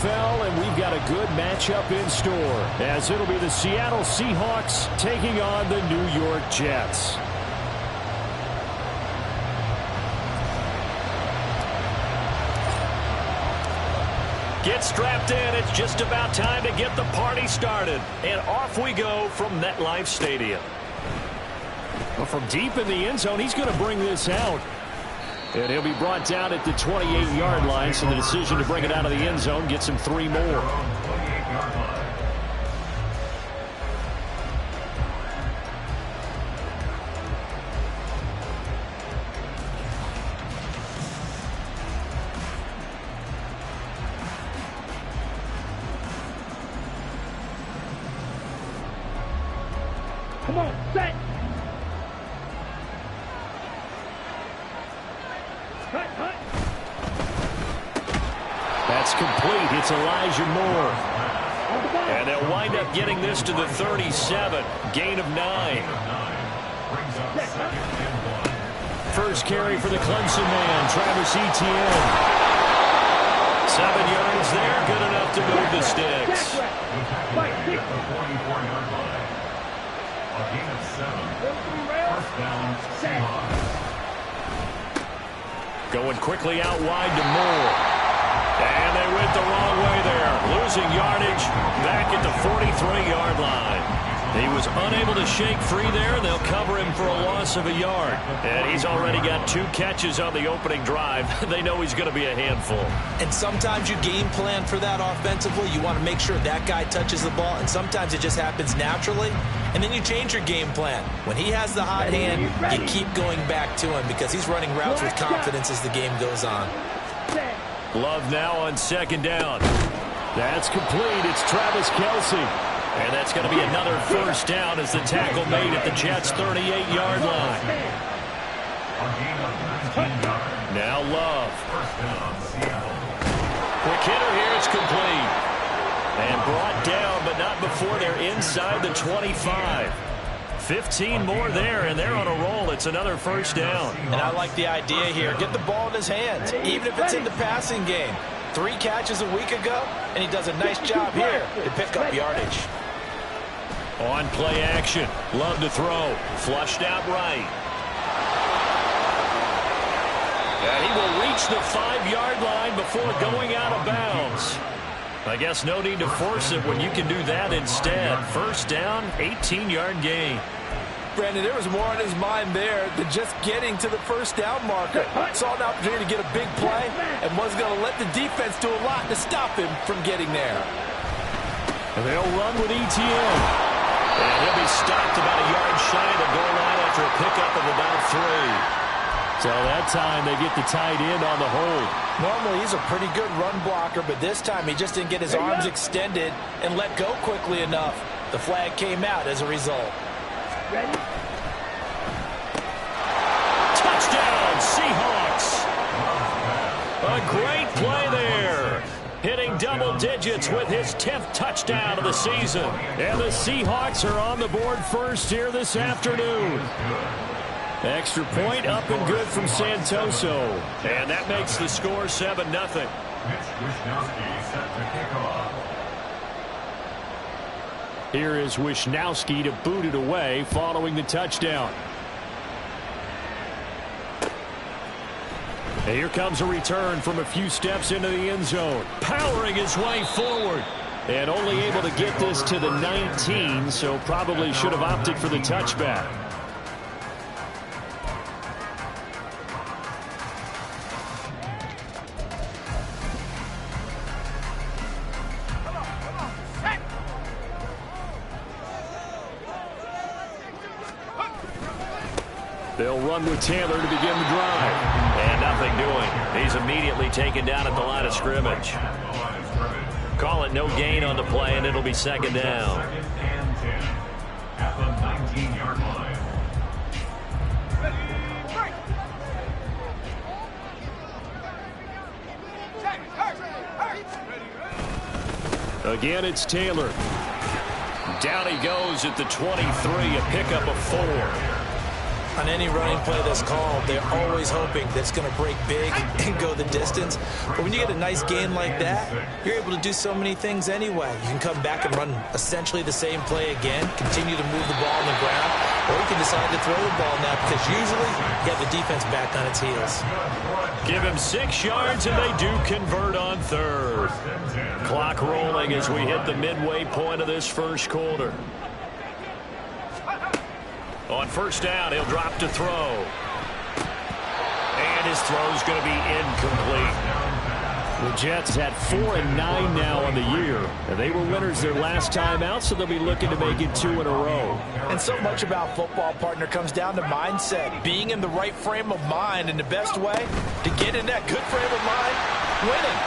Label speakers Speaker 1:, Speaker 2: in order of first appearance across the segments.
Speaker 1: NFL, and we've got a good matchup in store, as it'll be the Seattle Seahawks taking on the New York Jets. Get strapped in. It's just about time to get the party started. And off we go from MetLife Stadium. Well, from deep in the end zone, he's going to bring this out. And he'll be brought down at the 28-yard line, so the decision to bring it out of the end zone gets him 3 more.
Speaker 2: Come on, set!
Speaker 1: That's complete. It's Elijah Moore. And they'll wind up getting this to the 37. Gain of 9. First carry for the Clemson man, Travis Etienne. 7 yards there, good enough to move the sticks. Going quickly out wide to Moore. And they went the wrong way there. Losing yardage back at the 43-yard line. He was unable to shake free there, and they'll cover him for a loss of a yard. And he's already got 2 catches on the opening drive. They know he's going to be a handful.
Speaker 3: And sometimes you game plan for that offensively. You want to make sure that guy touches the ball, and sometimes it just happens naturally. And then you change your game plan. When he has the hot hand, you keep going back to him because he's running routes with confidence as the game goes on.
Speaker 1: Love now on 2nd down. That's complete. It's Travis Kelce. And that's going to be another first down as the tackle made at the Jets' 38-yard line. Now Love. Quick hitter here. It's complete. And brought down, but not before they're inside the 25. 15 more there, and they're on a roll. It's another first down.
Speaker 3: And I like the idea here. Get the ball in his hands, even if it's in the passing game. 3 catches a week ago, and he does a nice job here to pick up yardage.
Speaker 1: On play action. Love to throw. Flushed out right. And he will reach the 5-yard line before going out of bounds. I guess no need to force it when you can do that instead. First down, 18-yard gain.
Speaker 4: Brandon, there was more on his mind there than just getting to the first down marker. Saw an opportunity to get a big play and was going to let the defense do a lot to stop him from getting there.
Speaker 1: And they'll run with Etienne. And he'll be stopped about a yard shy of the goal line after a pickup of about 3. So that time they get the tight end on the hold.
Speaker 3: Normally he's a pretty good run blocker, but this time he just didn't get his arms extended and let go quickly enough. The flag came out as a result.
Speaker 2: Ready?
Speaker 1: Touchdown, Seahawks. A great play there. Hitting double digits with his 10th touchdown of the season. And the Seahawks are on the board first here this afternoon. Extra point up and good from Santoso. And that makes the score 7-0. Here is Wisnowski to boot it away following the touchdown. And here comes a return from a few steps into the end zone. Powering his way forward. And only able to get this to the 19, so probably should have opted for the touchback. They'll run with Taylor to begin the drive. And nothing doing. He's immediately taken down at the line of scrimmage. Call it no gain on the play, and it'll be 2nd down. At the 19-yard line. Again, it's Taylor. Down he goes at the 23, a pickup of 4.
Speaker 3: on any running play that's called, they're always hoping that it's going to break big and go the distance. But when you get a nice gain like that, you're able to do so many things anyway. You can come back and run essentially the same play again, continue to move the ball on the ground, or you can decide to throw the ball now because usually you have the defense back on its heels.
Speaker 1: Give him 6 yards, and they do convert on third. Clock rolling as we hit the midway point of this first quarter. On first down, he'll drop to throw. And his throw's going to be incomplete. The Jets had 4-9 now on the year. And they were winners their last time out, so they'll be looking to make it 2 in a row.
Speaker 4: And so much about football, partner, comes down to mindset. Being in the right frame of mind, and the best way to get in that good frame of mind, winning.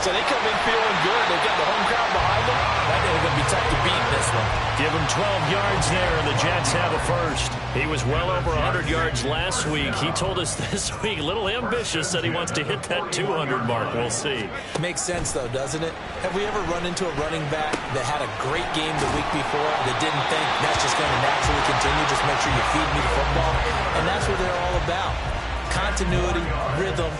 Speaker 4: So they come in feeling good. They've got the home crowd behind them. That ain't going to be tough to beat in this one.
Speaker 1: Give him 12 yards there, and the Jets have a first. He was well over 100 yards last week. He told us this week, a little ambitious, that he wants to hit that 200 mark. We'll see.
Speaker 3: Makes sense, though, doesn't it? Have we ever run into a running back that had a great game the week before that didn't think that's just going to naturally continue? Just make sure you feed me the football. And that's what they're all about. Continuity, rhythm,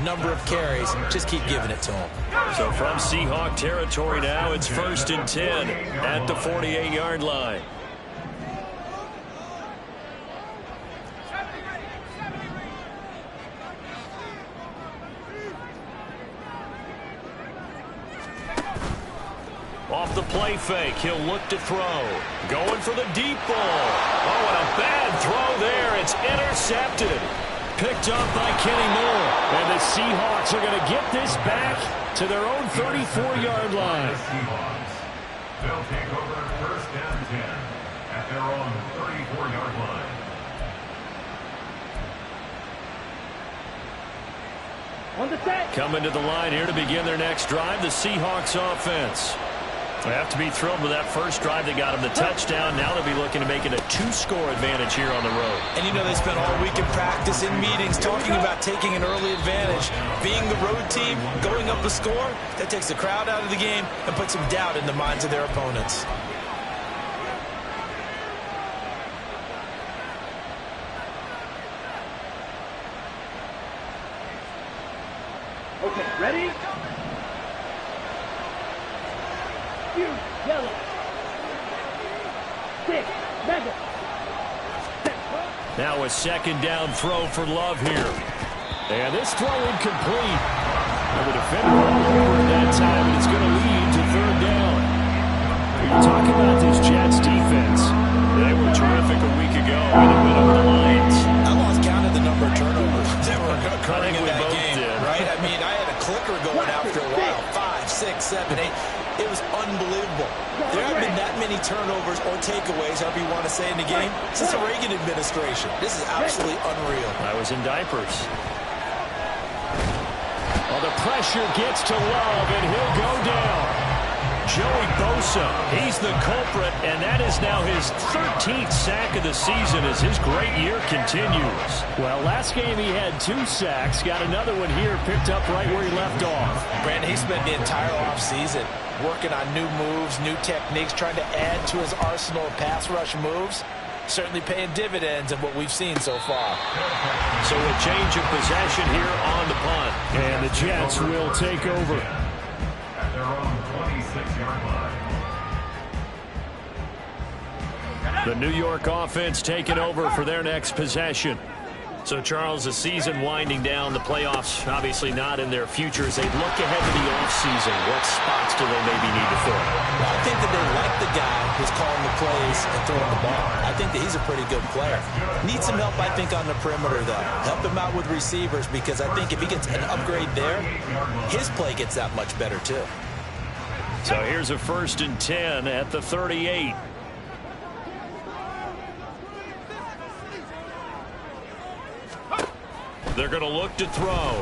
Speaker 3: number of carries. Just keep giving it to him.
Speaker 1: So from Seahawk territory now, it's 1st and 10 at the 48-yard line. Off the play fake, he'll look to throw. Going for the deep ball. Oh, and a bad throw there. It's intercepted. Picked up by Kenny Moore. And the Seahawks are going to get this back to their own 34-yard line.
Speaker 5: They'll take over 1st and 10 at their own 34-yard line.
Speaker 2: On the set.
Speaker 1: Coming to the line here to begin their next drive, the Seahawks offense. They have to be thrilled with that first drive that got them the touchdown. Now they'll be looking to make it a 2-score advantage here on the road.
Speaker 3: And you know they spent all week in practice, in meetings, talking about taking an early advantage. Being the road team, going up a score, that takes the crowd out of the game and puts some doubt in the minds of their opponents.
Speaker 2: Okay, ready? Yellow. 6, mega.
Speaker 1: Now a 2nd down throw for Love here. And this throw incomplete. And the defender all over at that time, and it's going to lead to 3rd down. We were talking about this Jets defense. They were terrific a week ago when they went over the Lions.
Speaker 3: I lost count of the number of turnovers that were occurring in
Speaker 1: we
Speaker 3: that
Speaker 1: both
Speaker 3: game,
Speaker 1: did.
Speaker 3: right? I mean, I had a clicker going after a while. 5, 6, 7, 8. It was unbelievable. There haven't been that many turnovers or takeaways, however you want to say, in the game since the Reagan administration. This is absolutely unreal.
Speaker 1: I was in diapers. Well, the pressure gets to Love, and he'll go down. Joey Bosa, he's the culprit, and that is now his 13th sack of the season as his great year continues. Well, last game he had 2 sacks, got another one here, picked up right where he left off.
Speaker 4: Brandon, he spent the entire offseason working on new moves, new techniques, trying to add to his arsenal of pass rush moves. Certainly paying dividends in what we've seen so far.
Speaker 1: So a change of possession here on the punt. And the Jets will take over.
Speaker 5: At their own 26-yard line.
Speaker 1: The New York offense taking over for their next possession. So, Charles, the season winding down, the playoffs obviously not in their future. As they look ahead to the offseason, what spots do they maybe need to fill?
Speaker 3: Well, I think that they like the guy who's calling the plays and throwing the ball. I think that he's a pretty good player. Needs some help, I think, on the perimeter, though. Help him out with receivers, because I think if he gets an upgrade there, his play gets that much better, too.
Speaker 1: So here's a 1st and 10 at the 38. They're going to look to throw.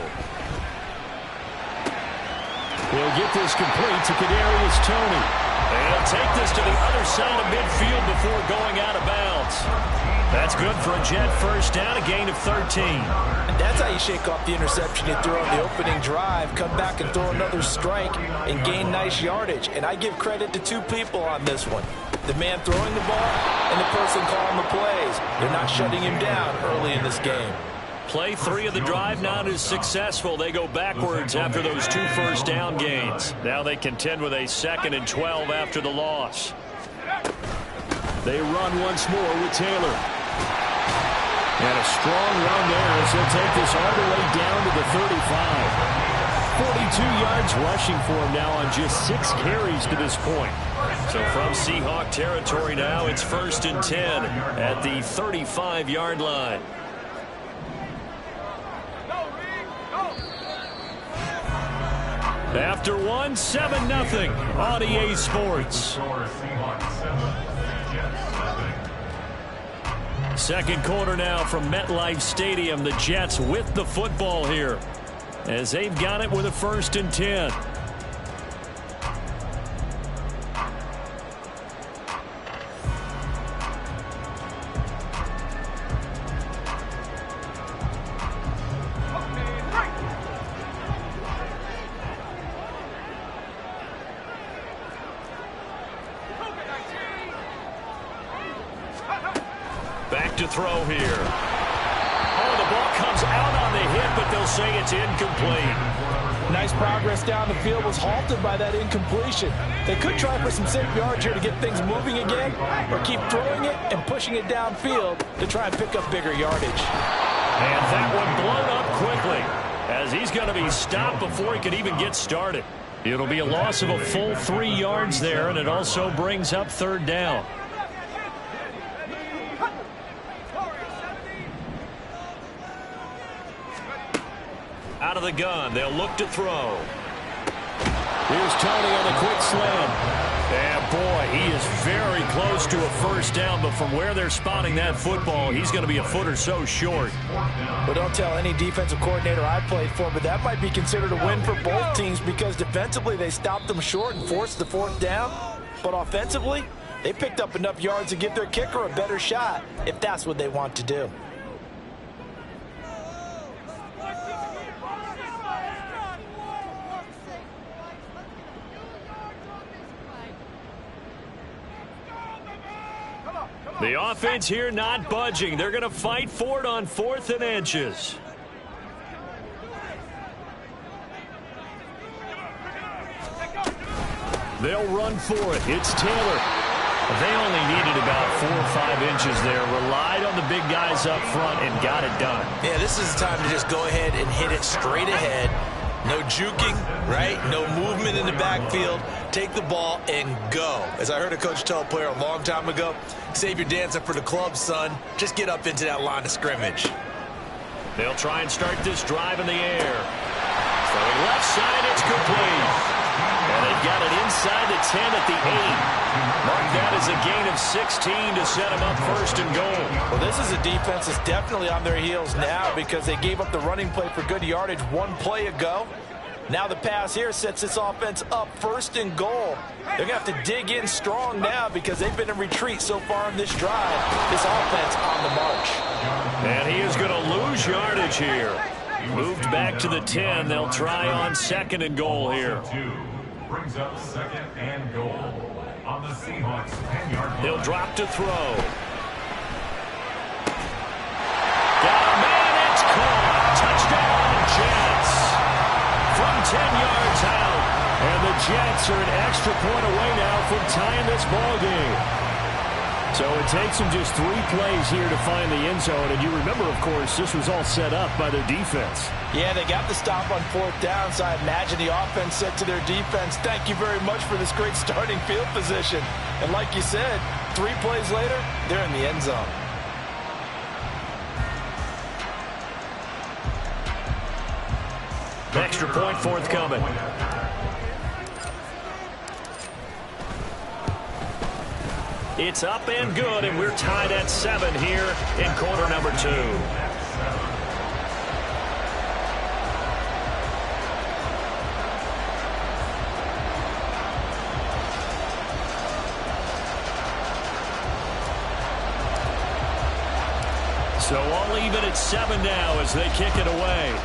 Speaker 1: He'll get this complete to Kadarius Toney. And he'll take this to the other side of midfield before going out of bounds. That's good for a Jet first down, a gain of 13.
Speaker 4: And that's how you shake off the interception you threw on the opening drive, come back and throw another strike and gain nice yardage. And I give credit to 2 people on this one. the man throwing the ball and the person calling the plays. They're not shutting him down early in this game.
Speaker 1: Play 3 of the drive not as successful. They go backwards after those 2 first-down gains. Now they contend with a 2nd and 12 after the loss. They run once more with Taylor. And a strong run there as he'll take this all the way down to the 35. 42 yards rushing for him now on just 6 carries to this point. So from Seahawk territory now, it's 1st and 10 at the 35-yard line. After 1, 7-0 on EA Sports. Second quarter now from MetLife Stadium. The Jets with the football here as they've got it with a 1st and 10. Back to throw here. Oh, the ball comes out on the hit, but they'll say it's incomplete.
Speaker 4: Nice progress down the field was halted by that incompletion. They could try for some safe yards here to get things moving again, or keep throwing it and pushing it downfield to try and pick up bigger yardage.
Speaker 1: And that one blown up quickly as he's going to be stopped before he can even get started. It'll be a loss of a full 3 yards there, and it also brings up 3rd down. Out of the gun, they'll look to throw. Here's Tony on the quick slant. And boy, he is very close to a 1st down, but from where they're spotting that football, he's going to be a foot or so short.
Speaker 4: But don't tell any defensive coordinator I played for, but that might be considered a win for both teams because defensively they stopped them short and forced the 4th down. But offensively, they picked up enough yards to give their kicker a better shot if that's what they want to do.
Speaker 1: The offense here not budging. They're going to fight for it on 4th and inches. They'll run for it. It's Taylor. They only needed about 4 or 5 inches there. Relied on the big guys up front and got it done.
Speaker 3: Yeah, this is the time to just go ahead and hit it straight ahead. No juking, right? No movement in the backfield. Take the ball and go. As I heard a coach tell a player a long time ago, save your dancing for the club, son. Just get up into that line of scrimmage.
Speaker 1: They'll try and start this drive in the air. Throwing left side, it's complete. And they've got it inside the 10 at the 8. Mark that as a gain of 16 to set them up 1st and goal.
Speaker 4: Well, this is a defense that's definitely on their heels now because they gave up the running play for good yardage 1 play ago. Now the pass here sets this offense up 1st and goal. They're going to have to dig in strong now because they've been in retreat so far in this drive. This offense on the march.
Speaker 1: And he is going to lose yardage here. Moved back to the 10. They'll try on 2nd and goal here.
Speaker 5: Brings up 2nd and goal on the Seahawks 10-yard line.
Speaker 1: He'll drop to throw. Got a man, it's caught. Touchdown, Jets. From 10 yards out. And the Jets are an extra point away now from tying this ball game. So it takes them just 3 plays here to find the end zone. And you remember, of course, this was all set up by their defense.
Speaker 4: Yeah, they got the stop on 4th down, so I imagine the offense said to their defense, thank you very much for this great starting field position. And like you said, 3 plays later, they're in the end zone.
Speaker 1: Extra point forthcoming. It's up and good, and we're tied at 7 here in quarter number 2. So all even at 7 now as they kick it away.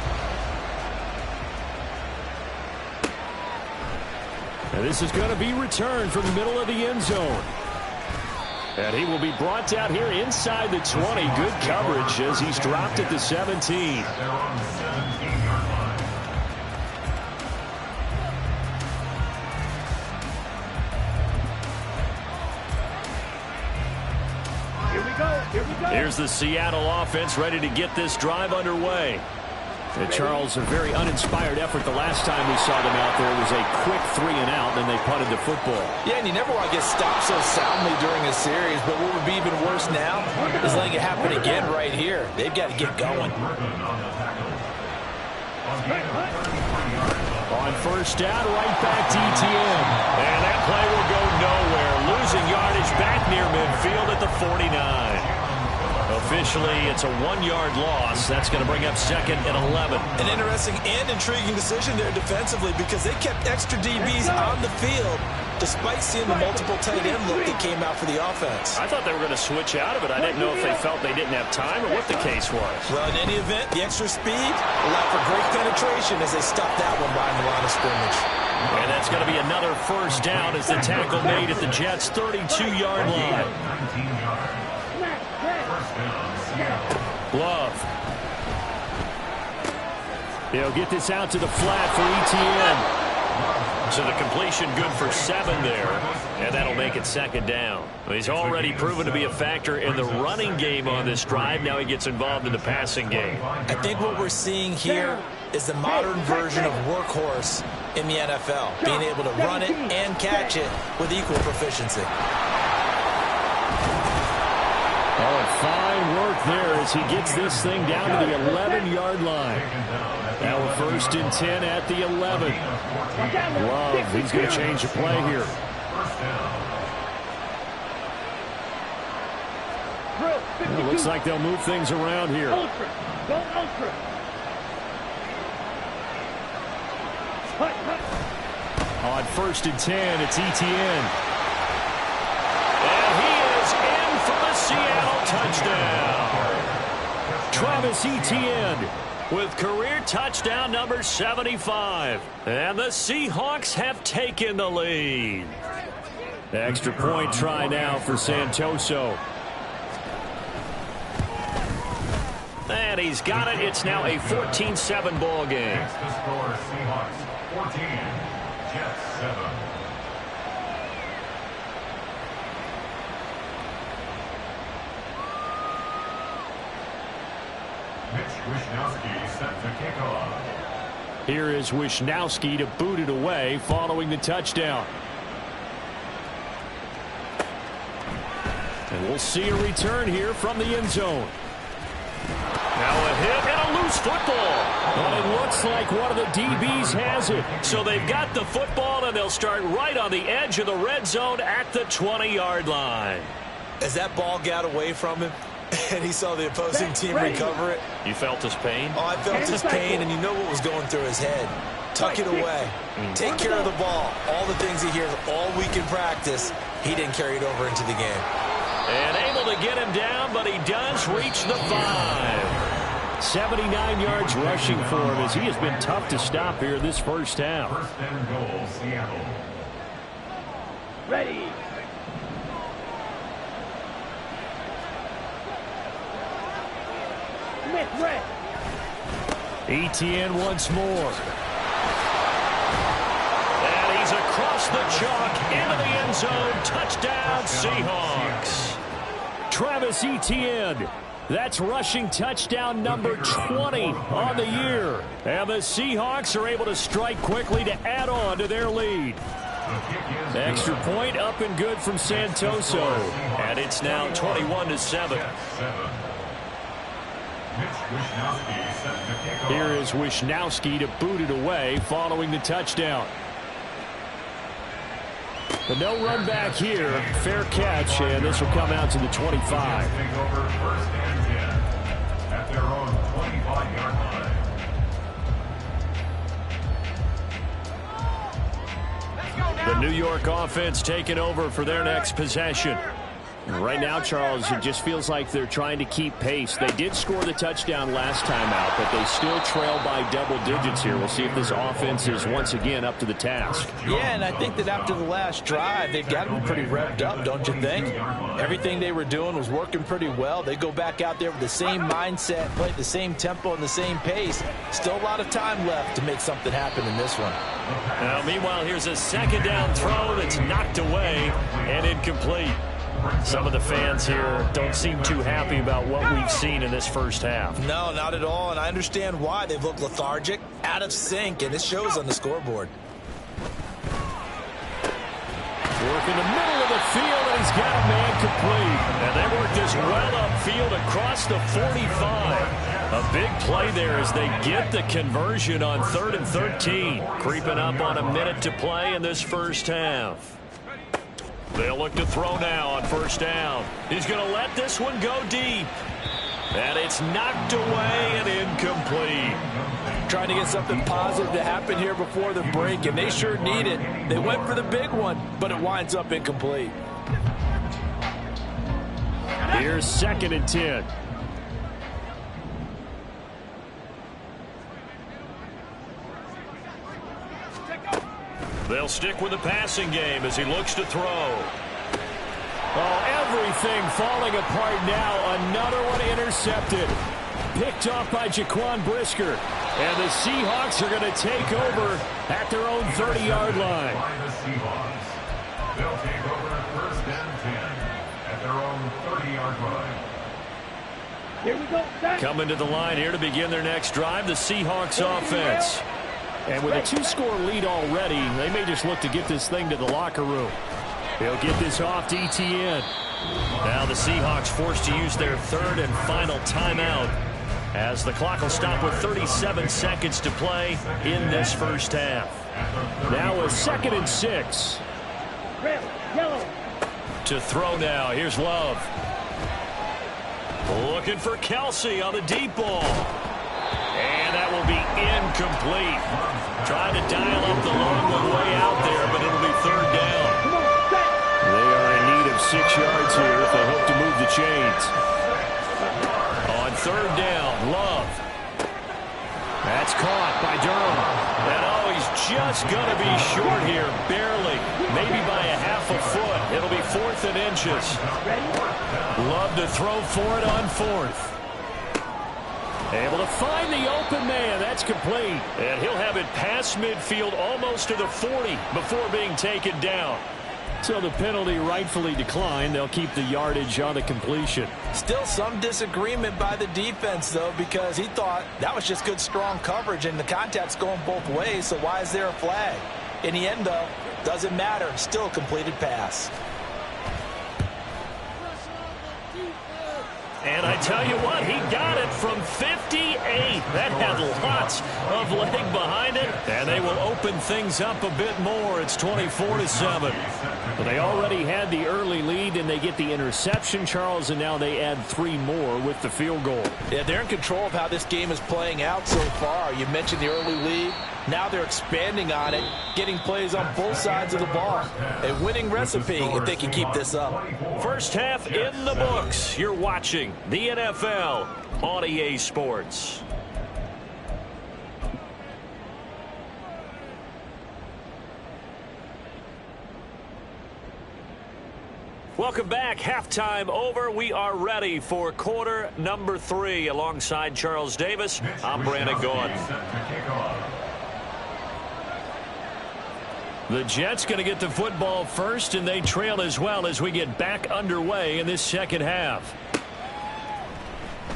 Speaker 1: And this is going to be returned from the middle of the end zone. And he will be brought down here inside the 20. Good coverage as he's dropped at the 17.
Speaker 5: They're on the 17-yard line.
Speaker 2: Here we go. Here we go.
Speaker 1: Here's the Seattle offense ready to get this drive underway. And Charles, a very uninspired effort the last time we saw them out there. It was a quick 3 and out, and they punted the football.
Speaker 3: Yeah, and you never want to get stopped so soundly during a series, but what would be even worse now is letting it happen again right here. They've got to get going.
Speaker 1: On first down, right back to ETN. And that play will go nowhere. Losing yardage back near midfield at the 49. Officially, it's a 1-yard loss. That's going to bring up second and 11.
Speaker 3: An interesting and intriguing decision there defensively because they kept extra DBs on the field despite seeing the multiple tight end look that came out for the offense.
Speaker 1: I thought they were going to switch out of it. I didn't know if they felt they didn't have time or what the case was.
Speaker 3: Well, in any event, the extra speed allowed for great penetration as they stopped that one behind the line of scrimmage.
Speaker 1: And that's going to be another first down as the tackle made at the Jets' 32-yard line. Love. He'll get this out to the flat for ETN. So the completion good for 7 there, and that'll make it second down. He's already proven to be a factor in the running game on this drive. Now he gets involved in the passing game.
Speaker 3: I think what we're seeing here is the modern version of workhorse in the NFL, being able to run it and catch it with equal proficiency.
Speaker 1: Oh, and fine work there as he gets this thing down to the 11-yard line. Now a 1st and 10 at the 11. Love, he's going to change the play here. Well, it looks like they'll move things around here.
Speaker 2: Ultra. Go ultra.
Speaker 1: On 1st and 10, it's ETN. And he is in for the Seattle touchdown. Travis Etienne with career touchdown number 75. And the Seahawks have taken the lead. Extra point try now for Santoso. And he's got it. It's now a 14-7 ball game.
Speaker 5: Next to score, Seahawks 14, Jets 7. Wishnowski set to kick off.
Speaker 1: Here is Wishnowski to boot it away following the touchdown. And we'll see a return here from the end zone. Now a hit and a loose football. But it looks like one of the DBs has it. So they've got the football, and they'll start right on the edge of the red zone at the 20-yard line.
Speaker 3: As that ball got away from him, and he saw the opposing team recover it.
Speaker 1: You felt his pain?
Speaker 3: Oh, I felt his pain, and you know what was going through his head. Tuck it away. Take care of the ball. All the things he hears all week in practice, he didn't carry it over into the game.
Speaker 1: And able to get him down, but he does reach the 5. 79 yards rushing for him as he has been tough to stop here this first half.
Speaker 5: First and goal, Seattle.
Speaker 2: Ready. Red.
Speaker 1: ETN once more. And he's across the chalk into the end zone. Touchdown, Seahawks. Travis Etienne. That's rushing touchdown number 20 on the year. And the Seahawks are able to strike quickly to add on to their lead. Extra point up and good from Santoso. And it's now 21-7. Here is Wishnowski to boot it away following the touchdown. But no run back here. Fair catch, and this will come out to the 25.
Speaker 5: Take over 1st and 10 at their own 25-yard line.
Speaker 1: The New York offense taking over for their next possession. Right now, Charles, it just feels like they're trying to keep pace. They did score the touchdown last time out, but they still trail by double digits here. We'll see if this offense is once again up to the task.
Speaker 3: Yeah, and I think that after the last drive, they've got to be pretty revved up, don't you think? Everything they were doing was working pretty well. They go back out there with the same mindset, play at the same tempo and the same pace. Still a lot of time left to make something happen in this one.
Speaker 1: Now, meanwhile, here's a second down throw that's knocked away and incomplete. Some of the fans here don't seem too happy about what we've seen in this first half.
Speaker 3: No, not at all, and I understand why. They've looked lethargic, out of sync, and it shows on the scoreboard.
Speaker 1: Work in the middle of the field, and he's got a man complete. And they work this well upfield across the 45. A big play there as they get the conversion on 3rd and 13. Creeping up on a minute to play in this first half. They'll look to throw now on first down. He's going to let this one go deep. And it's knocked away and incomplete.
Speaker 3: Trying to get something positive to happen here before the break, and they sure need it. They went for the big one, but it winds up incomplete.
Speaker 1: Here's 2nd and 10. They'll stick with the passing game as he looks to throw. Oh, everything falling apart now. Another one intercepted. Picked off by Jaquan Brisker. And the Seahawks are going to take over at their own 30-yard line.
Speaker 5: By the Seahawks. They'll take over 1st and 10 at their own 30-yard line.
Speaker 2: Here we go. Set.
Speaker 1: Coming to the line here to begin their next drive, the Seahawks offense. And with a 2-score lead already, they may just look to get this thing to the locker room. They'll get this off to ETN. Now the Seahawks forced to use their 3rd and final timeout as the clock will stop with 37 seconds to play in this first half. Now a 2nd and 6.
Speaker 2: Red, yellow.
Speaker 1: To throw now. Here's Love. Looking for Kelsey on the deep ball. And that will be incomplete. Trying to dial up the long one way out there, but it'll be 3rd down. They are in need of 6 yards here if they hope to move the chains. On 3rd down, Love. That's caught by Durham. And oh, he's just going to be short here, barely. Maybe by a half a foot. It'll be 4th and inches. Love to throw for it on 4th. Able to find the open man. That's complete. And he'll have it past midfield almost to the 40 before being taken down. So the penalty rightfully declined. They'll keep the yardage on the completion.
Speaker 3: Still some disagreement by the defense, though, because he thought that was just good, strong coverage, and the contact's going both ways, so why is there a flag? In the end, though, doesn't matter. Still a completed pass.
Speaker 1: And I tell you what, he got it from 58. That had lots of leg behind it. And they will open things up a bit more. It's 24-7. But they already had the early lead, and they get the interception, Charles, and now they add 3 more with the field goal.
Speaker 3: Yeah, they're in control of how this game is playing out so far. You mentioned the early lead. Now they're expanding on it, getting plays on both sides of the ball. A winning recipe if they can keep this up.
Speaker 1: First half in the books. You're watching the NFL on EA Sports. Welcome back. Halftime over. We are ready for quarter number 3. Alongside Charles Davis, I'm Brandon Gordon. The Jets going to get the football first, and they trail as well as we get back underway in this second half.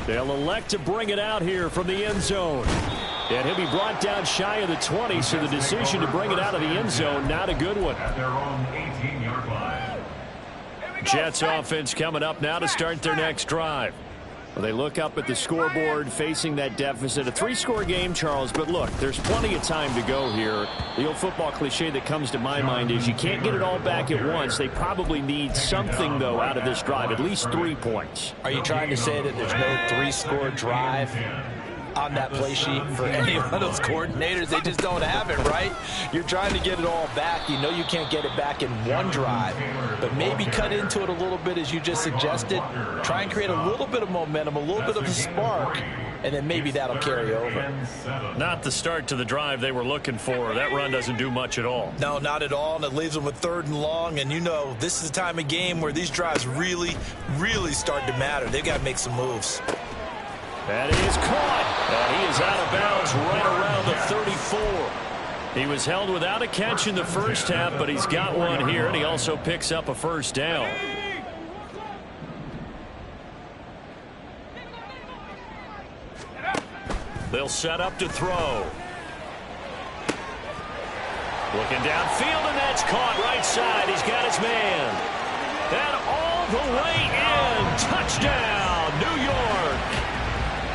Speaker 1: They'll elect to bring it out here from the end zone. And he'll be brought down shy of the 20, so the decision to bring it out of the end zone, not a good one.
Speaker 5: At their own 18-yard line.
Speaker 1: Jets offense coming up now to start their next drive. Well, they look up at the scoreboard facing that deficit. A 3-score game, Charles, but look, there's plenty of time to go here. The old football cliche that comes to my mind is you can't get it all back at once. They probably need something, though, out of this drive, at least 3 points.
Speaker 3: Are you trying to say that there's no 3-score drive?
Speaker 4: on that play sheet for any of those coordinators. They just don't have it, right? You're trying to get it all back. You know you can't get it back in one drive, but maybe cut into it a little bit as you just suggested. Try and create a little bit of momentum, a little bit of a spark, and then maybe that'll carry over.
Speaker 1: Not the start to the drive they were looking for. That run doesn't do much at all.
Speaker 4: No, not at all, and it leaves them with 3rd and long, and you know this is the time of game where these drives really, really start to matter. They've got to make some moves.
Speaker 1: That is caught, and he is out of bounds right around the 34. He was held without a catch in the first half, but he's got one here, and he also picks up a first down. They'll set up to throw. Looking downfield, and that's caught right side. He's got his man. And all the way in. Touchdown, New York.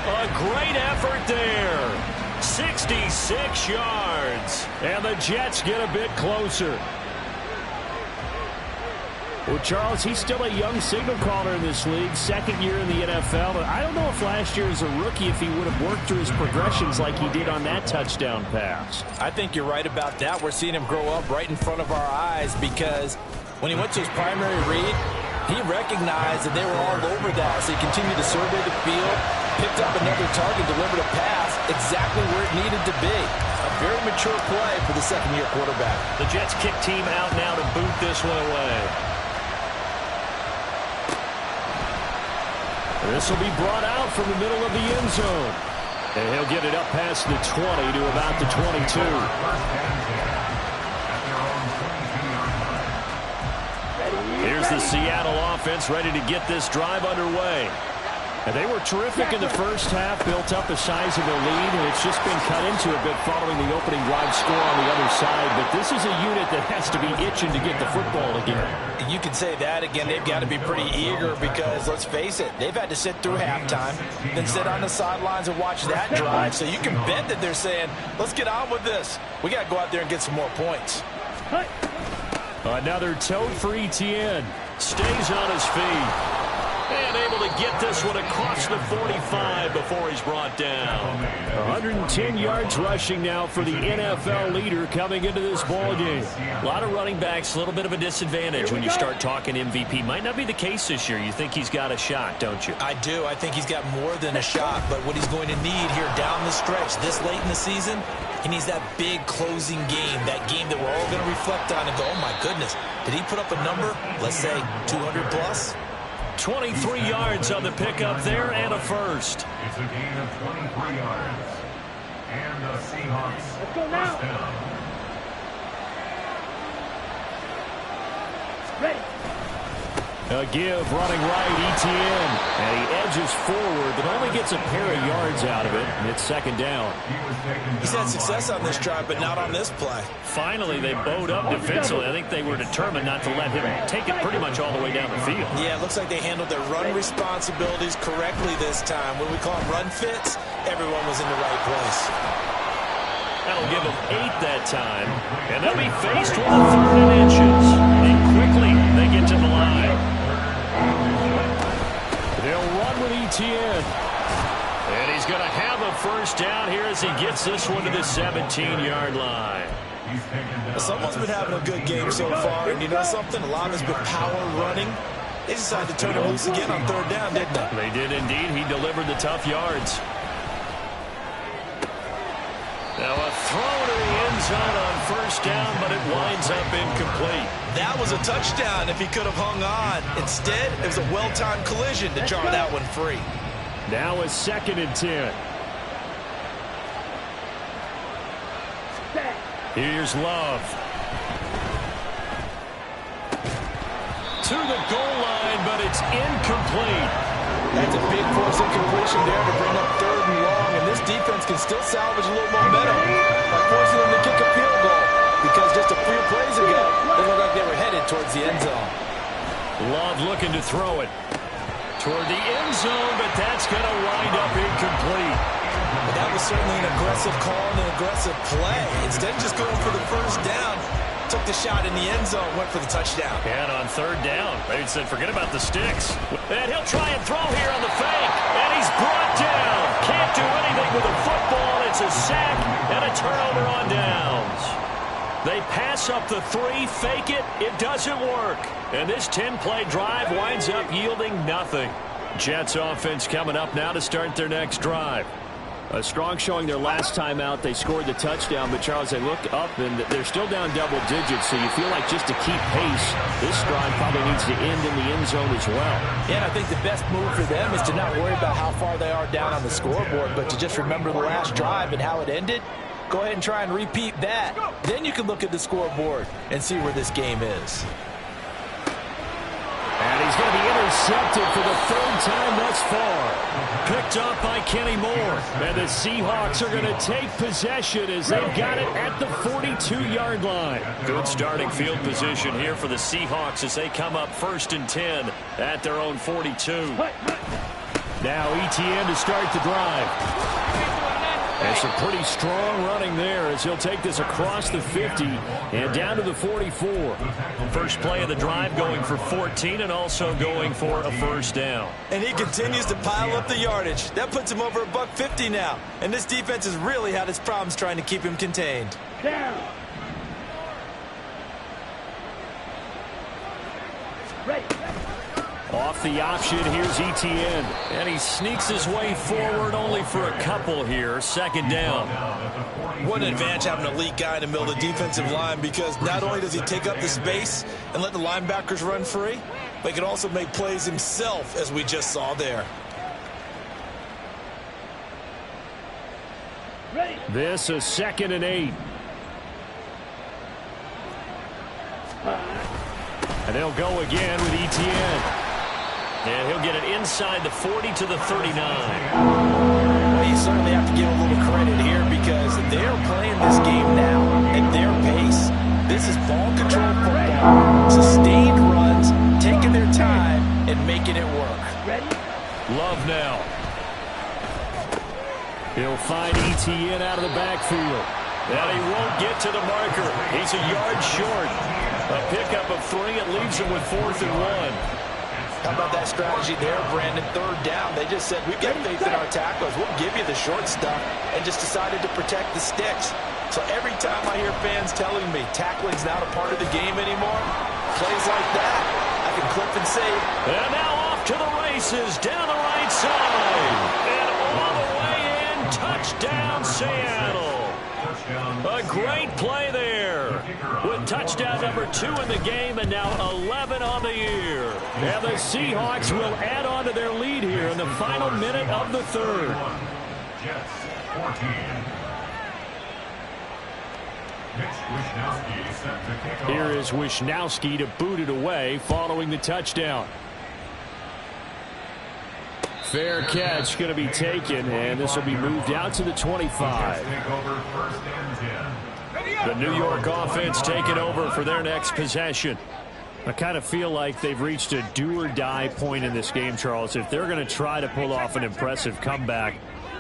Speaker 1: A great effort there. 66 yards. And the Jets get a bit closer.
Speaker 6: Well, Charles, he's still a young signal caller in this league, 2nd year in the NFL. But I don't know if last year as a rookie if he would have worked through his progressions like he did on that touchdown pass.
Speaker 4: I think you're right about that. We're seeing him grow up right in front of our eyes because when he went to his primary read, he recognized that they were all over that. So he continued to survey the field, picked up another target, delivered a pass exactly where it needed to be. A very mature play for the 2nd-year quarterback.
Speaker 1: The Jets kick team out now to boot this one away. This will be brought out from the middle of the end zone. And he'll get it up past the 20 to about the 22. Here's the Seattle offense ready to get this drive underway. And they were terrific in the first half, built up a sizable lead, and it's just been cut into a bit following the opening drive score on the other side. But this is a unit that has to be itching to get the football again.
Speaker 4: You can say that again. They've got to be pretty eager because, let's face it, they've had to sit through halftime, then sit on the sidelines and watch that drive. So you can bet that they're saying, let's get on with this. We got to go out there and get some more points.
Speaker 1: Another tote for Etienne. Stays on his feet. And able to get this one across the 45 before he's brought down.
Speaker 6: 110 yards rushing now for the NFL leader coming into this ball game.
Speaker 1: A lot of running backs, a little bit of a disadvantage when you start talking MVP. Might not be the case this year. You think he's got a shot, don't you?
Speaker 4: I do. I think he's got more than a shot. But what he's going to need here down the stretch this late in the season, he needs that big closing game, that game that we're all going to reflect on and go, oh, my goodness, did he put up a number, let's say 200 plus?
Speaker 1: 23 yards on the pickup there and a first.
Speaker 5: It's a gain of 23 yards. And the Seahawks
Speaker 2: Let's go now.
Speaker 5: first down.
Speaker 2: Ready.
Speaker 1: A give running right, Etienne. And he edges forward, but only gets a pair of yards out of it. And it's 2nd down.
Speaker 4: He's had success on this drive, but not on this play.
Speaker 1: Finally, they bowed up defensively. I think they were determined not to let him take it pretty much all the way down the field.
Speaker 4: Yeah, it looks like they handled their run responsibilities correctly this time. When we call them run fits, everyone was in the right place.
Speaker 1: That'll give him 8 that time. And they'll be faced with a 3rd and inches. And quickly, they get to the line. They'll run with Etienne. And he's going to have a first down here as he gets this one to the 17-yard line.
Speaker 4: Someone's been having a good game so far, and you know something? A lot of it's been power running. They decided to turn him loose again on 3rd down, didn't they?
Speaker 1: They did indeed. He delivered the tough yards. Now a throw to the end zone on first down, but it winds up incomplete.
Speaker 4: That was a touchdown if he could have hung on. Instead, it was a well-timed collision to jar that one free.
Speaker 1: Now a 2nd and 10. Here's Love. To the goal line, but it's incomplete.
Speaker 4: That's a big force incompletion there to bring up 3rd and long, and this defense can still salvage a little momentum by forcing them to kick a field goal, because just a few plays ago, they looked like they were headed towards the end zone.
Speaker 1: Love looking to throw it toward the end zone, but that's going to wind up incomplete.
Speaker 4: But that was certainly an aggressive call and an aggressive play. Instead of just going for the first down,
Speaker 3: took the shot in the end zone, went for the touchdown.
Speaker 1: And on third down, they said forget about the sticks. And he'll try and throw here on the fake. And he's brought down. Can't do anything with the football. It's a sack and a turnover on downs. They pass up the 3, fake it. It doesn't work. And this 10-play drive winds up yielding nothing. Jets offense coming up now to start their next drive. A strong showing their last time out. They scored the touchdown, but Charles, they look up and they're still down double digits, so you feel like just to keep pace, this drive probably needs to end in the end zone as well.
Speaker 3: Yeah, and I think the best move for them is to not worry about how far they are down on the scoreboard, but to just remember the last drive and how it ended. Go ahead and try and repeat that. Then you can look at the scoreboard and see where this game is.
Speaker 1: And he's going to be intercepted for the 3rd time thus far. Picked up by Kenny Moore. And the Seahawks are going to take possession as they've got it at the 42-yard line. Good starting field position here for the Seahawks as they come up 1st and 10 at their own 42. Now Etienne to start the drive. And some pretty strong running there as he'll take this across the 50 and down to the 44. First play of the drive going for 14 and also going for a first down.
Speaker 3: And he continues to pile up the yardage. That puts him over $150 now. And this defense has really had its problems trying to keep him contained.
Speaker 2: Down. Ready.
Speaker 1: Off the option, here's Etienne. And he sneaks his way forward only for a couple here. 2nd down.
Speaker 3: What an advantage having an elite guy in the middle of the defensive line, because not only does he take up the space and let the linebackers run free, but he can also make plays himself, as we just saw there.
Speaker 2: Ready.
Speaker 1: This is 2nd and 8. And they'll go again with Etienne. And he'll get it inside the 40 to the 39.
Speaker 3: Well, you certainly have to give a little credit here because they're playing this game now at their pace. This is ball control football. Sustained runs, taking their time, and making it work.
Speaker 2: Ready.
Speaker 1: Love now. He'll find Etienne out of the backfield. And he won't get to the marker. He's a yard short. A pickup of 3. It leaves him with 4th and 1.
Speaker 3: How about that strategy there, Brandon? 3rd down. They just said, we've got faith in our tacklers. We'll give you the short stuff, and just decided to protect the sticks. So every time I hear fans telling me tackling's not a part of the game anymore, plays like that, I can clip and save.
Speaker 1: And now off to the races, down the right side. And all the way in, touchdown Seattle. A great play there with touchdown number 2 in the game and now 11 on the year. And the Seahawks will add on to their lead here in the final minute of the 3rd.
Speaker 5: Jets 14. Wishnowsky set to kick off.
Speaker 1: Here is Wishnowsky to boot it away following the touchdown. Fair catch going to be taken, and this will be moved out to the 25. The New York offense taking over for their next possession. I kind of feel like they've reached a do-or-die point in this game, Charles. If they're going to try to pull off an impressive comeback,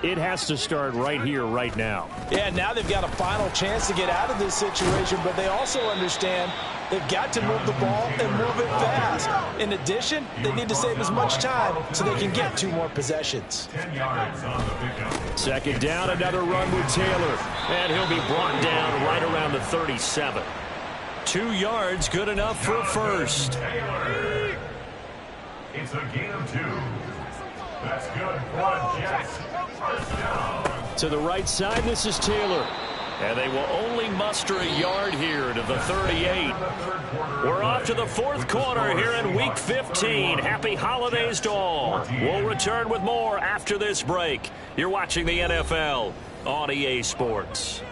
Speaker 1: it has to start right here, right now.
Speaker 3: Yeah, now they've got a final chance to get out of this situation, but they also understand they've got to move the ball and move it fast. In addition, they need to save as much time so they can get 2 more possessions.
Speaker 5: 10 yards on the pickup.
Speaker 1: 2nd down, another run with Taylor. And he'll be brought down right around the 37. 2 yards, good enough for a first.
Speaker 5: Taylor. It's a gain of 2. That's good for Jets. First down.
Speaker 1: To the right side, this is Taylor. And they will only muster a yard here to the 38. We're off to the 4th quarter here in Week 15. Happy holidays to all. We'll return with more after this break. You're watching the NFL on EA Sports.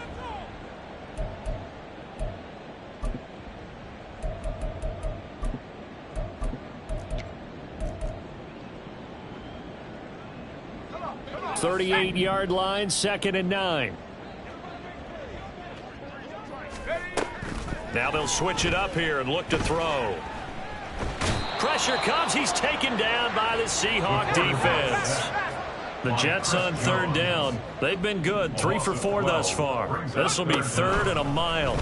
Speaker 1: The 38-yard line, 2nd and 9. Now they'll switch it up here and look to throw. Pressure comes. He's taken down by the Seahawk defense. The Jets on 3rd down. They've been good. 3 for 4 thus far. This will be 3rd and a mile.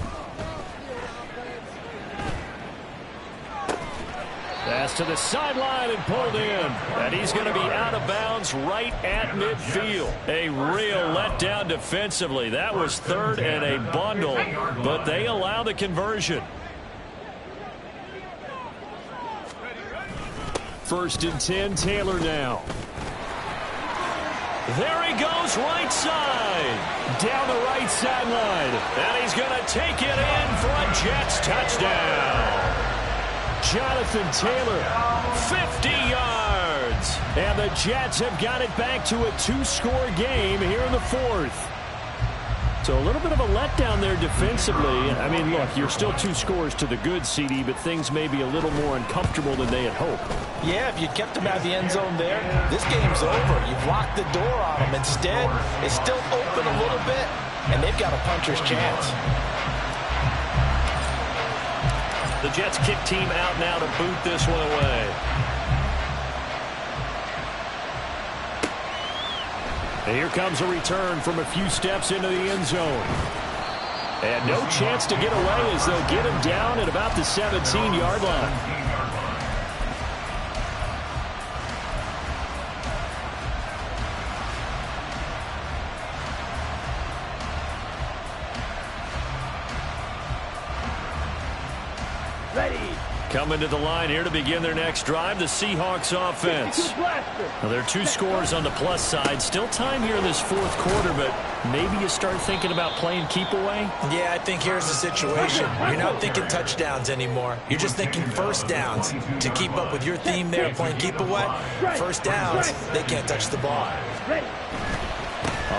Speaker 1: Pass to the sideline and pulled in. And he's going to be out of bounds right at midfield. A real letdown defensively. That was third and a bundle, but they allow the conversion. First and 10, Taylor now. There he goes, right side. Down the right sideline. And he's going to take it in for a Jets touchdown. Jonathan Taylor, 50 yards. And the Jets have got it back to a two-score game here in the fourth. So a little bit of a letdown there defensively. I mean, look, you're still 2 scores to the good, CD, but things may be a little more uncomfortable than they had hoped.
Speaker 3: Yeah, if you kept them out of the end zone there, this game's over. You've locked the door on them. Instead, it's still open a little bit, and they've got a puncher's chance.
Speaker 1: The Jets kick team out now to boot this one away. And here comes a return from a few steps into the end zone. And no chance to get away as they'll get him down at about the 17-yard line. Coming to the line here to begin their next drive, the Seahawks offense. Well, there are 2 scores on the plus side. Still time here in this fourth quarter, but maybe you start thinking about playing keep away?
Speaker 3: Yeah, I think here's the situation. You're not thinking touchdowns anymore. You're just thinking first downs. To keep up with your theme there, playing keep away, first downs, they can't touch the ball.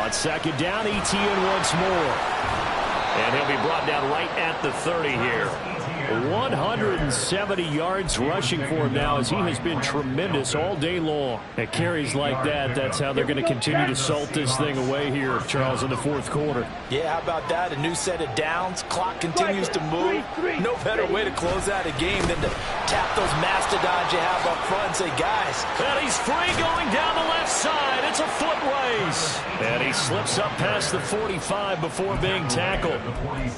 Speaker 1: On second down, ETN once more. And he'll be brought down right at the 30 here. 170 yards rushing for him now as he has been tremendous all day long. At carries like that, that's how they're going to continue to salt this thing away here, Charles, in the fourth quarter.
Speaker 3: Yeah, how about that? A new set of downs. Clock continues to move. No better way to close out a game than to tap those mastodons you have up front and say, guys.
Speaker 1: And he's free going down the left side. It's a foot race. And he slips up past the 45 before being tackled.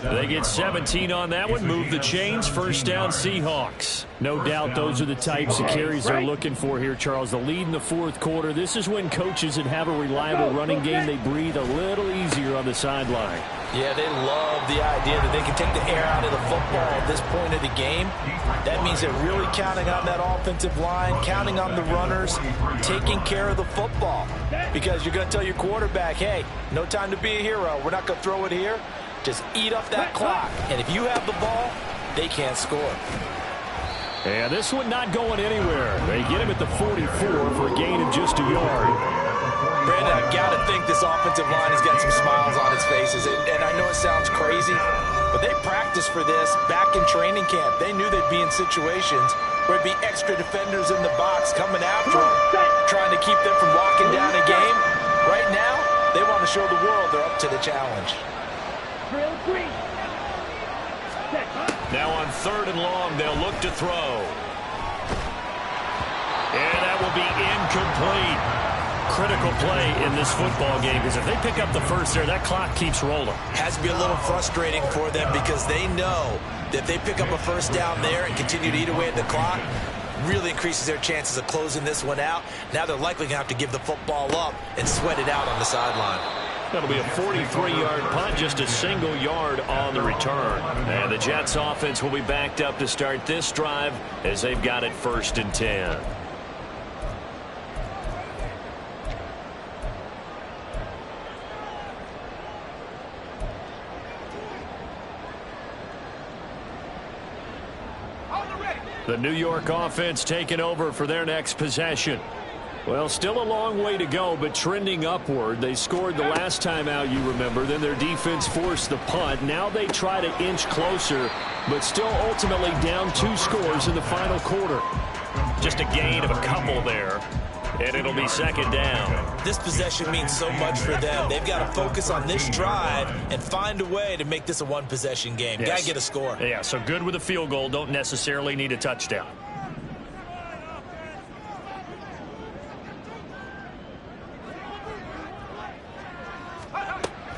Speaker 1: They get 17 on that one. Move the chains. First down, Seahawks. No doubt those are the types of carries they're looking for here, Charles. The lead in the fourth quarter. This is when coaches that have a reliable running game, they breathe a little easier on the sideline.
Speaker 3: Yeah, they love the idea that they can take the air out of the football at this point of the game. That means they're really counting on that offensive line, counting on the runners, taking care of the football. Because you're going to tell your quarterback, hey, no time to be a hero. We're not going to throw it here. Just eat up that clock. And if you have the ball, they can't score.
Speaker 1: And this one not going anywhere. They get him at the 44 for a gain of just a yard.
Speaker 3: Brandon, I've got to think this offensive line has got some smiles on its faces. And I know it sounds crazy, but they practiced for this back in training camp. They knew they'd be in situations where it'd be extra defenders in the box coming after them, trying to keep them from locking down a game. Right now, they want to show the world they're up to the challenge.
Speaker 2: Drill 3.
Speaker 1: Now on third and long, they'll look to throw. And that will be incomplete. Critical play in this football game because if they pick up the first there, that clock keeps rolling.
Speaker 3: Has to be a little frustrating for them because they know that if they pick up a first down there and continue to eat away at the clock, really increases their chances of closing this one out. Now they're likely going to have to give the football up and sweat it out on the sideline.
Speaker 1: That'll be a 43-yard punt, just a single yard on the return. And the Jets offense will be backed up to start this drive as they've got it first and 10. The New York offense taking over for their next possession. Well, still a long way to go, but trending upward. They scored the last time out, you remember. Then their defense forced the punt. Now they try to inch closer, but still ultimately down 2 scores in the final quarter. Just a gain of a couple there, and it'll be second down.
Speaker 3: This possession means so much for them. They've got to focus on this drive and find a way to make this a one-possession game.
Speaker 1: Yes.
Speaker 3: Got to get a score.
Speaker 1: Yeah, so good with a field goal. Don't necessarily need a touchdown.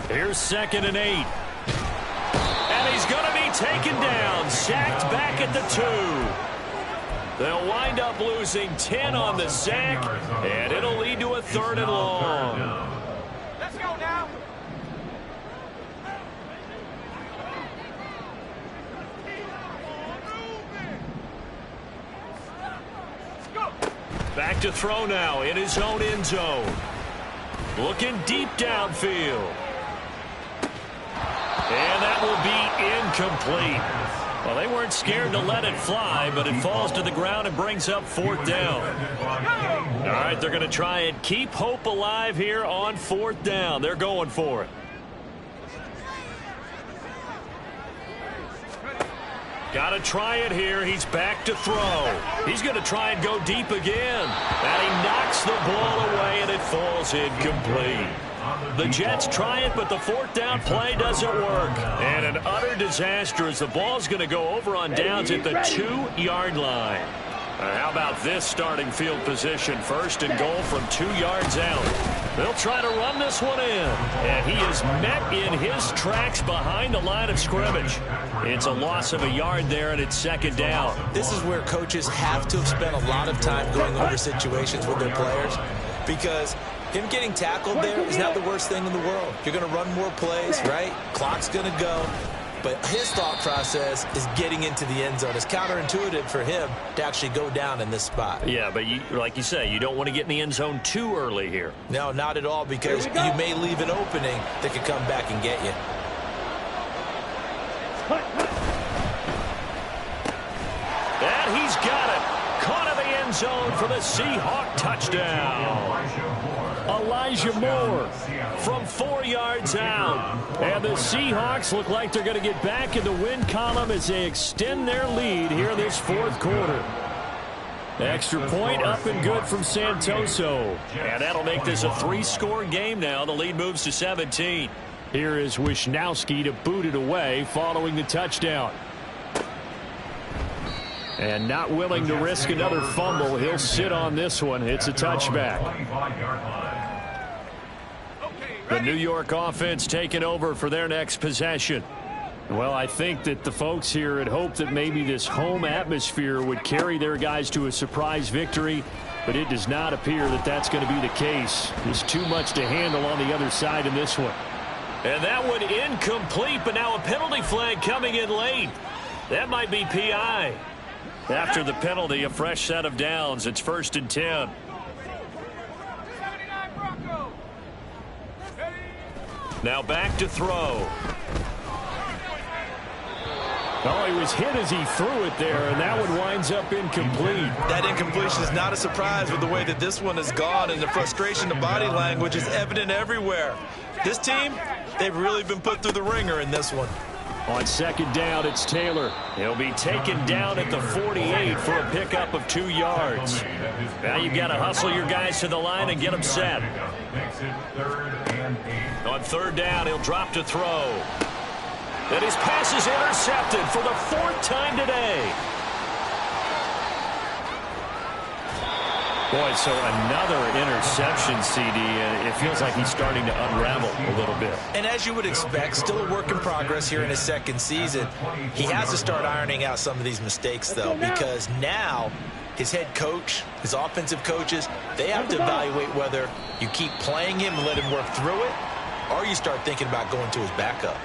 Speaker 1: Here's second and 8. And he's going to be taken down. Sacked back at the 2. They'll wind up losing 10 on the sack, and it'll lead to a 3rd and long.
Speaker 2: Let's go now.
Speaker 1: Back to throw now in his own end zone. Looking deep downfield. And that will be incomplete. Well, they weren't scared to let it fly, but it falls to the ground and brings up 4th down. All right, they're going to try and keep hope alive here on 4th down. They're going for it. Got to try it here. He's back to throw. He's going to try and go deep again. And he knocks the ball away, and it falls incomplete. The Jets try it, but the 4th down play doesn't work. And an utter disaster as the ball's going to go over on downs at the 2-yard line. How about this starting field position? 1st and goal from 2 yards out. They'll try to run this one in. And he is met in his tracks behind the line of scrimmage. It's a loss of a yard there, and it's 2nd down.
Speaker 3: This is where coaches have to have spent a lot of time going over situations with their players, because him getting tackled there is not the worst thing in the world. You're going to run more plays, right? Clock's going to go. But his thought process is getting into the end zone. It's counterintuitive for him to actually go down in this spot.
Speaker 1: Yeah, but like you say, you don't want to get in the end zone too early here.
Speaker 3: No, not at all, because you may leave an opening that could come back and get you.
Speaker 1: And he's got it. Caught in the end zone for the Seahawks touchdown. Elijah Moore from 4 yards out. And the Seahawks look like they're going to get back in the win column as they extend their lead here in this 4th quarter. Extra point up and good from Santoso. And that'll make this a 3-score game now. The lead moves to 17. Here is Wisnowski to boot it away following the touchdown. And not willing to risk another fumble. He'll sit on this one. It's a touchback. The New York offense taking over for their next possession. Well, I think that the folks here had hoped that maybe this home atmosphere would carry their guys to a surprise victory, but it does not appear that that's going to be the case. There's too much to handle on the other side in this one. And that one incomplete, but now a penalty flag coming in late. That might be PI. After the penalty, a fresh set of downs. It's 1st and 10. Now back to throw. Oh, he was hit as he threw it there, and that one winds up incomplete.
Speaker 4: That incompletion is not a surprise with the way that this one has gone, and the frustration, the body language is evident everywhere. This team, they've really been put through the ringer in this one.
Speaker 1: On 2nd down, it's Taylor. He'll be taken down at the 48 for a pickup of 2 yards. Now you've got to hustle your guys to the line and get them set. On 3rd down, he'll drop to throw. And his pass is intercepted for the 4th time today. Boy, so another interception, CD. It feels like he's starting to unravel a little bit.
Speaker 3: And as you would expect, still a work in progress here in his 2nd season. He has to start ironing out some of these mistakes, though, because now his head coach, his offensive coaches, they have to evaluate whether you keep playing him and let him work through it, or you start thinking about going to his backup.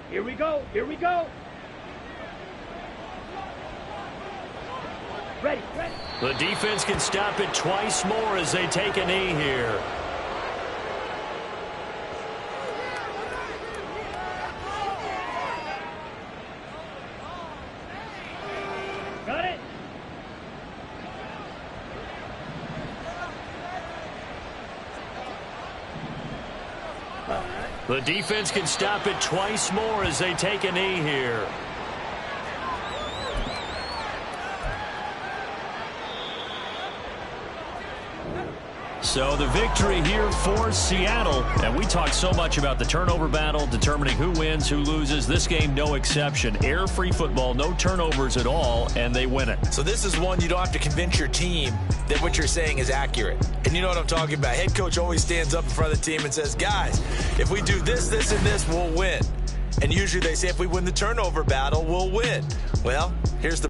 Speaker 2: Here we go. Here we go. Ready, ready.
Speaker 1: The defense can stop it twice more as they take a knee here.
Speaker 2: Got it.
Speaker 1: The defense can stop it twice more as they take a knee here. So the victory here for Seattle. And we talk so much about the turnover battle, determining who wins, who loses. This game, no exception. Air-free football, no turnovers at all, and they win it.
Speaker 3: So this is one you don't have to convince your team that what you're saying is accurate. And you know what I'm talking about. Head coach always stands up in front of the team and says, guys, if we do this, this, and this, we'll win. And usually they say if we win the turnover battle, we'll win. Well, here's the